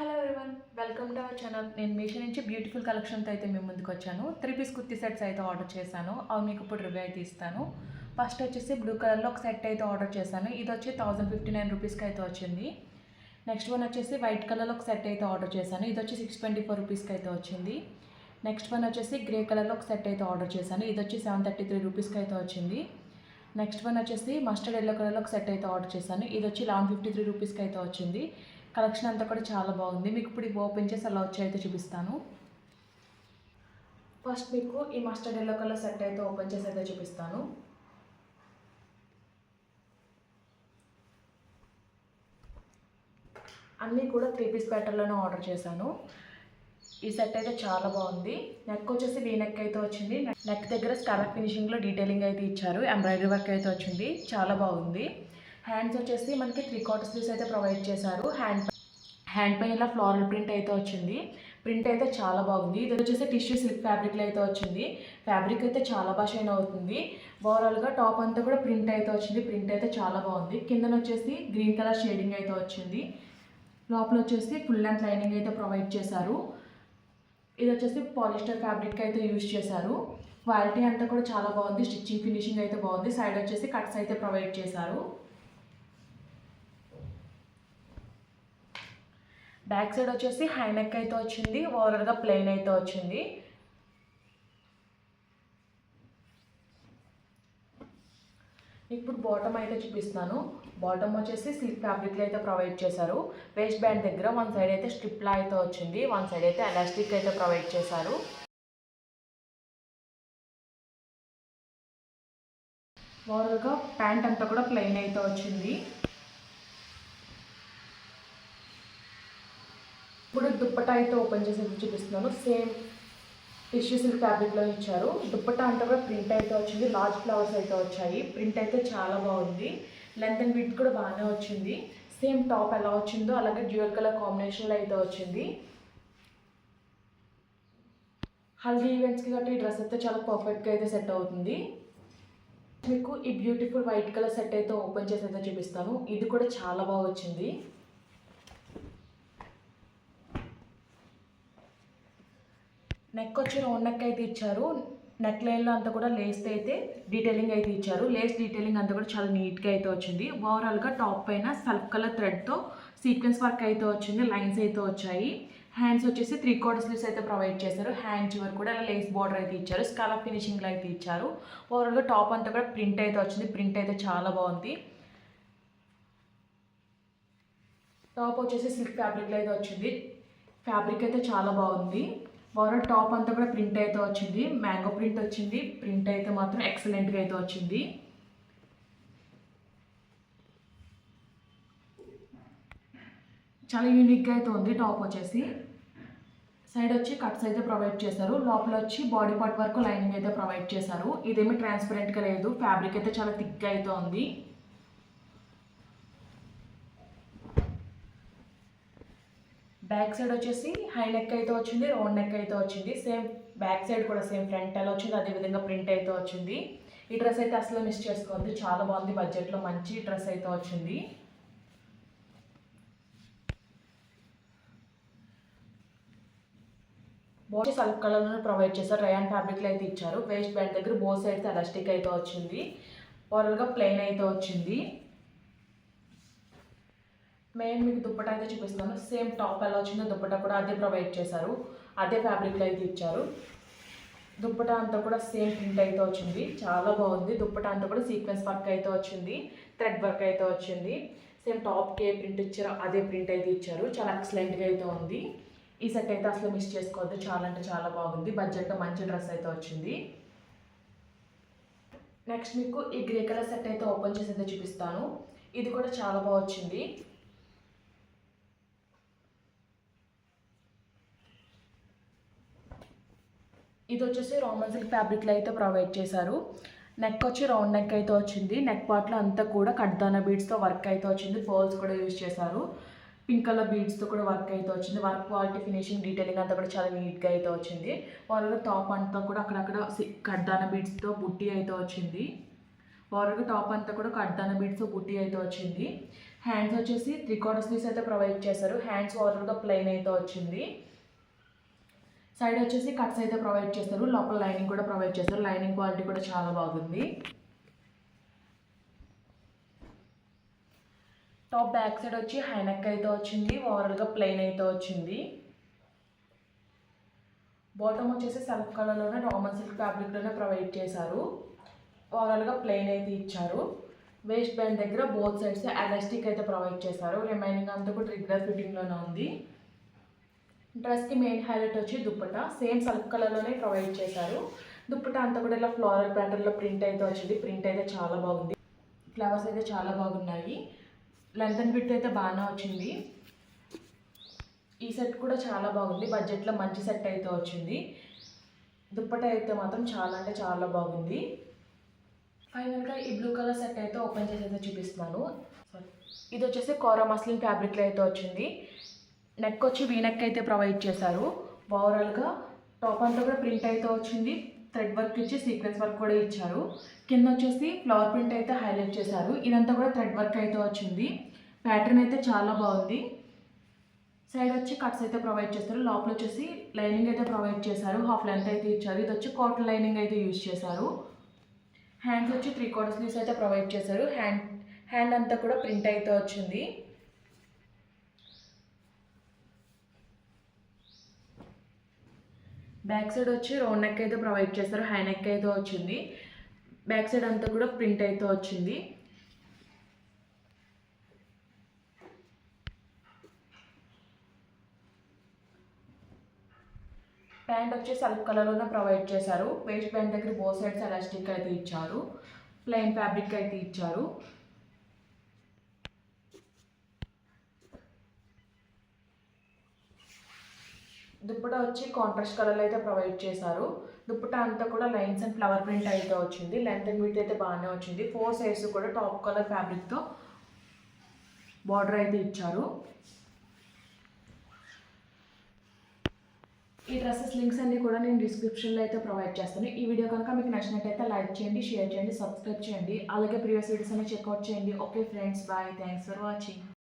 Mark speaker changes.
Speaker 1: Hello everyone, welcome to our channel. నేను మీషో నుంచి beautiful కలెక్షన్తో అయితే మేము ముందుకు వచ్చాను. 3 పీస్ కుర్తీ సెట్స్ అయితే ఆర్డర్ చేశాను. అవి మీకు ఇప్పుడు రివ్యూ అయితే ఇస్తాను. ఫస్ట్ వచ్చేసి బ్లూ కలర్లో ఒక సెట్ అయితే ఆర్డర్ చేశాను. ఇది వచ్చి 1059 రూపీస్కి అయితే వచ్చింది. నెక్స్ట్ వన్ వచ్చేసి వైట్ కలర్లో ఒక సెట్ అయితే ఆర్డర్ చేశాను. ఇది వచ్చి 624 రూపీస్కి అయితే వచ్చింది. నెక్స్ట్ వన్ వచ్చేసి గ్రే కలర్లో ఒక సెట్ అయితే ఆర్డర్ చేశాను. ఇది వచ్చి 733 రూపీస్కి అయితే వచ్చింది. నెక్స్ట్ వన్ వచ్చేసి మస్టర్డ్ ఎల్లో కలర్లో ఒక సెట్ అయితే ఆర్డర్ చేశాను. ఇది వచ్చి 1153 రూపీస్కి అయితే వచ్చింది. కలెక్షన్ అంతా కూడా చాలా బాగుంది. మీకు ఇప్పుడు ఇవి ఓపెన్ చేసి అలా వచ్చి అయితే చూపిస్తాను. ఫస్ట్ మీకు ఈ మస్టర్డ్ ఎల్లో కలర్ సెట్ అయితే ఓపెన్ చేసి అయితే చూపిస్తాను. అన్నీ కూడా 3 పీస్ ప్యాటర్న్లోనే ఆర్డర్ చేశాను. ఈ సెట్ అయితే చాలా బాగుంది. నెక్ వచ్చేసి వీ నెక్ అయితే వచ్చింది. నెక్ దగ్గర స్కాలప్ ఫినిషింగ్లో డీటెయిలింగ్ అయితే ఇచ్చారు. ఎంబ్రాయిడరీ వర్క్ అయితే వచ్చింది, చాలా బాగుంది. హ్యాండ్స్ వచ్చేసి మనకి 3/4 స్లీవ్స్ అయితే ప్రొవైడ్ చేశారు. హ్యాండ్ పైన ఇలా ఫ్లోరల్ ప్రింట్ అయితే వచ్చింది. ప్రింట్ అయితే చాలా బాగుంది. ఇది వచ్చేసి టిష్యూ సిల్క్ ఫ్యాబ్రిక్లో అయితే వచ్చింది. ఫ్యాబ్రిక్ అయితే చాలా బాగా షైన్ అవుతుంది. ఓవరాల్గా టాప్ అంతా కూడా ప్రింట్ అయితే వచ్చింది. ప్రింట్ అయితే చాలా బాగుంది. కిందన వచ్చేసి గ్రీన్ కలర్ షేడింగ్ అయితే వచ్చింది. లోపల వచ్చేసి ఫుల్ లెంత్ లైనింగ్ అయితే ప్రొవైడ్ చేశారు. ఇది వచ్చేసి పాలిస్టర్ ఫ్యాబ్రిక్ అయితే యూజ్ చేశారు. క్వాలిటీ అంతా కూడా చాలా బాగుంది. స్టిచ్చింగ్ ఫినిషింగ్ అయితే బాగుంది. సైడ్ వచ్చేసి కట్స్ అయితే ప్రొవైడ్ చేశారు. బ్యాక్ సైడ్ వచ్చేసి హై నెక్ అయితే వచ్చింది. ఓవరాల్గా ప్లెయిన్ అయితే వచ్చింది. ఇప్పుడు బాటమ్ అయితే చూపిస్తాను. బాటమ్ వచ్చేసి సిల్క్ ఫ్యాబ్రిక్లో అయితే ప్రొవైడ్ చేశారు. వేస్ట్ బ్యాండ్ దగ్గర వన్ సైడ్ అయితే స్ట్రిప్లా అయితే వచ్చింది. వన్ సైడ్ అయితే ఎలాస్టిక్ అయితే ప్రొవైడ్ చేశారు. ఓవరాల్గా ప్యాంట్ అంతా కూడా ప్లెయిన్ అయితే వచ్చింది. ఇప్పుడు దుప్పటా అయితే ఓపెన్ చేసి చూపిస్తున్నాను. సేమ్ టిష్యూ సిల్క్ ఫ్యాబ్రిక్లో ఇచ్చారు. దుప్పటా అంతా కూడా ప్రింట్ అయితే వచ్చింది. లార్జ్ ఫ్లవర్స్ అయితే వచ్చాయి. ప్రింట్ అయితే చాలా బాగుంది. లెంత్ అండ్ విడ్త్ కూడా బాగానే వచ్చింది. సేమ్ టాప్ ఎలా వచ్చిందో అలాగే డ్యూయల్ కలర్ కాంబినేషన్లో అయితే వచ్చింది. హల్దీ ఈవెంట్స్కి గట్టి ఈ డ్రెస్ అయితే చాలా పర్ఫెక్ట్గా అయితే సెట్ అవుతుంది. మీకు ఈ బ్యూటిఫుల్ వైట్ కలర్ సెట్ అయితే ఓపెన్ చేసి అయితే చూపిస్తాను. ఇది కూడా చాలా బాగా వచ్చింది. నెక్ వచ్చి రౌండ్ నెక్ అయితే ఇచ్చారు. నెక్ లైన్లో అంతా కూడా లేస్ అయితే డీటెయిలింగ్ అయితే ఇచ్చారు. లేస్ డీటెయిలింగ్ అంతా కూడా చాలా నీట్గా అయితే వచ్చింది. ఓవరాల్గా టాప్ పైన సెల్ఫ్ కలర్ థ్రెడ్తో సీక్వెన్స్ వర్క్ అయితే వచ్చింది. లైన్స్ అయితే వచ్చాయి. హ్యాండ్స్ వచ్చేసి 3/4 స్లీవ్స్ అయితే ప్రొవైడ్ చేశారు. హ్యాండ్ చివరి కూడా ఇలా లేస్ బార్డర్ అయితే ఇచ్చారు. స్కాలప్ ఫినిషింగ్లో అయితే ఇచ్చారు. ఓవరాల్గా టాప్ అంతా కూడా ప్రింట్ అయితే వచ్చింది. ప్రింట్ అయితే చాలా బాగుంది. టాప్ వచ్చేసి సిల్క్ ఫ్యాబ్రిక్లో అయితే వచ్చింది. ఫ్యాబ్రిక్ అయితే చాలా బాగుంది. ఓవరాల్ టాప్ అంతా కూడా ప్రింట్ అయితే వచ్చింది. మ్యాంగో ప్రింట్ వచ్చింది. ప్రింట్ అయితే మాత్రం ఎక్సలెంట్గా అయితే వచ్చింది. చాలా యూనిక్గా అయితే ఉంది. టాప్ వచ్చేసి సైడ్ వచ్చి కట్స్ అయితే ప్రొవైడ్ చేశారు. లోపల వచ్చి బాడీ పార్ట్ వరకు లైనింగ్ అయితే ప్రొవైడ్ చేశారు. ఇదేమీ ట్రాన్స్పరెంట్గా లేదు. ఫ్యాబ్రిక్ అయితే చాలా థిక్గా అయితే ఉంది. బ్యాక్ సైడ్ వచ్చేసి హై నెక్ అయితే వచ్చింది. రౌండ్ నెక్ అయితే వచ్చింది. సేమ్ బ్యాక్ సైడ్ కూడా సేమ్ ఫ్రంట్ ఎలా వచ్చింది అదేవిధంగా ప్రింట్ అయితే వచ్చింది. ఈ డ్రెస్ అయితే అసలు మిస్ చేసుకోవద్దు, చాలా బాగుంది. బడ్జెట్లో మంచి డ్రెస్ అయితే వచ్చింది. బాడీ సెల్ఫ్ కలర్లో ప్రొవైడ్ చేశారు. రయాన్ ఫ్యాబ్రిక్లో అయితే ఇచ్చారు. వేస్ట్ బ్యాండ్ దగ్గర బోత్ సైడ్స్ ఎలాస్టిక్ అయితే వచ్చింది. ఓవరాల్గా ప్లెయిన్ అయితే వచ్చింది. మెయిన్ మీకు దుప్పటా అయితే చూపిస్తాను. సేమ్ టాప్ ఎలా వచ్చిందో దుప్పటా కూడా అదే ప్రొవైడ్ చేశారు. అదే ఫ్యాబ్రిక్లో అయితే ఇచ్చారు. దుప్పటా అంతా కూడా సేమ్ ప్రింట్ అయితే వచ్చింది. చాలా బాగుంది. దుప్పటా అంతా కూడా సీక్వెన్స్ వర్క్ అయితే వచ్చింది. థ్రెడ్ వర్క్ అయితే వచ్చింది. సేమ్ టాప్కి ఏ ప్రింట్ ఇచ్చారో అదే ప్రింట్ అయితే ఇచ్చారు. చాలా ఎక్సలెంట్గా అయితే ఉంది. ఈ సెట్ అయితే అసలు మిస్ చేసుకోవద్దు, చాలా అంటే చాలా బాగుంది. బడ్జెట్లో మంచి డ్రెస్ అయితే వచ్చింది. నెక్స్ట్ మీకు ఈ గ్రే కలర్ సెట్ అయితే ఓపెన్ చేసి అయితే చూపిస్తాను. ఇది కూడా చాలా బాగా వచ్చింది. ఇది వచ్చేసి రోమన్ సిల్క్ ఫ్యాబ్రిక్లో అయితే ప్రొవైడ్ చేశారు. నెక్ వచ్చి రౌండ్ నెక్ అయితే వచ్చింది. నెక్ పార్ట్లో అంతా కూడా కడ్దానా బీడ్స్తో వర్క్ అయితే వచ్చింది. పర్ల్స్ కూడా యూజ్ చేశారు. పింక్ కలర్ బీడ్స్తో కూడా వర్క్ అయితే వచ్చింది. వర్క్ క్వాలిటీ ఫినిషింగ్ డీటెయిలింగ్ అంతా కూడా చాలా నీట్గా అయితే వచ్చింది. ఓవరాల్గా టాప్ అంతా కూడా అక్కడక్కడ కడ్దానా బీడ్స్తో బుట్టి అయితే వచ్చింది. ఓవరాల్గా టాప్ అంతా కూడా కడ్దానా బీడ్స్తో బుట్టి అయితే వచ్చింది. హ్యాండ్స్ వచ్చేసి 3/4 స్లీవ్స్ అయితే ప్రొవైడ్ చేశారు. హ్యాండ్స్ ఓవరాల్గా ప్లెయిన్ అయితే వచ్చింది. సైడ్ వచ్చేసి కట్స్ అయితే ప్రొవైడ్ చేస్తారు. లోపల లైనింగ్ కూడా ప్రొవైడ్ చేస్తారు. లైనింగ్ క్వాలిటీ కూడా చాలా బాగుంది. టాప్ బ్యాక్ సైడ్ వచ్చి హై నెక్ అయితే వచ్చింది. ఓవరాల్గా ప్లెయిన్ అయితే వచ్చింది. బాటమ్ వచ్చేసి సెల్ఫ్ కలర్లోనే నార్మల్ సిల్క్ ఫ్యాబ్రిక్లోనే ప్రొవైడ్ చేశారు. ఓవరాల్గా ప్లెయిన్ అయితే ఇచ్చారు. వేస్ట్ బ్యాండ్ దగ్గర బోత్ సైడ్స్ ఎలాస్టిక్ అయితే ప్రొవైడ్ చేశారు. రిమైనింగ్ అంతా కూడా రెగ్యులర్ ఫిట్టింగ్లోనే ఉంది. డ్రెస్కి మెయిన్ హైలైట్ వచ్చి దుప్పటా సేమ్ సెల్ఫ్ కలర్లోనే ప్రొవైడ్ చేశారు. దుప్పటా అంతా కూడా ఇలా ఫ్లోరల్ ప్యాటర్న్లో ప్రింట్ అయితే వచ్చింది. ప్రింట్ అయితే చాలా బాగుంది. ఫ్లవర్స్ అయితే చాలా బాగున్నాయి. లెంత్ అండ్ విడ్త్ అయితే బాగానే వచ్చింది. ఈ సెట్ కూడా చాలా బాగుంది. బడ్జెట్లో మంచి సెట్ అయితే వచ్చింది. దుప్పటా అయితే మాత్రం చాలా అంటే చాలా బాగుంది. ఫైనల్గా ఈ బ్లూ కలర్ సెట్ అయితే ఓపెన్ చేసి అయితే చూపిస్తున్నాను. ఇది వచ్చేసి కోరా మస్లిన్ ఫ్యాబ్రిక్లో అయితే వచ్చింది. నెక్ వచ్చి వీ నెక్ అయితే ప్రొవైడ్ చేశారు. ఓవరాల్గా టాప్ అంతా కూడా ప్రింట్ అయితే వచ్చింది. థ్రెడ్ వర్క్ ఇచ్చి సీక్వెన్స్ వర్క్ కూడా ఇచ్చారు. కింద వచ్చేసి ఫ్లవర్ ప్రింట్ అయితే హైలైట్ చేశారు. ఇదంతా కూడా థ్రెడ్ వర్క్ అయితే వచ్చింది. ప్యాటర్న్ అయితే చాలా బాగుంది. సైడ్ వచ్చి కట్స్ అయితే ప్రొవైడ్ చేస్తారు. లోపల వచ్చేసి లైనింగ్ అయితే ప్రొవైడ్ చేశారు. హాఫ్ లెంత్ అయితే ఇచ్చారు. ఇది వచ్చి కాటన్ లైనింగ్ అయితే యూజ్ చేశారు. హ్యాండ్స్ వచ్చి 3/4 స్లీవ్స్ అయితే ప్రొవైడ్ చేశారు. హ్యాండ్ అంతా కూడా ప్రింట్ అయితే వచ్చింది. బ్యాక్ సైడ్ వచ్చి రౌండ్ నెక్ అయితే ప్రొవైడ్ చేస్తారు. హై నెక్ అయితే వచ్చింది. బ్యాక్ సైడ్ అంతా కూడా ప్రింట్ అయితే వచ్చింది. ప్యాంట్ వచ్చి సెల్ఫ్ కలర్లోనే ప్రొవైడ్ చేశారు. వేస్ట్ బ్యాండ్ దగ్గర బోత్ సైడ్స్ ఎలాస్టిక్ అయితే ఇచ్చారు. ప్లెయిన్ ఫ్యాబ్రిక్ అయితే ఇచ్చారు. దుప్పటా వచ్చి కాంట్రాస్ట్ కలర్లో అయితే ప్రొవైడ్ చేశారు. దుప్పటా అంతా కూడా లైన్స్ అండ్ ఫ్లవర్ ప్రింట్ అయితే వచ్చింది. లెంత్ అండ్ విడ్త్ అయితే బాగానే వచ్చింది. 4 సైడ్స్ కూడా టాప్ కలర్ ఫ్యాబ్రిక్తో బార్డర్ అయితే ఇచ్చారు. ఈ డ్రెస్సెస్ లింక్స్ అన్ని కూడా నేను డిస్క్రిప్షన్లో అయితే ప్రొవైడ్ చేస్తాను. ఈ వీడియో కనుక మీకు నచ్చినట్టయితే లైక్ చేయండి, షేర్ చేయండి, సబ్స్క్రైబ్ చేయండి. అలాగే ప్రీవియస్ వీడియోస్ అన్ని చెక్అవుట్ చేయండి. Okay friends, bye. Thanks for watching.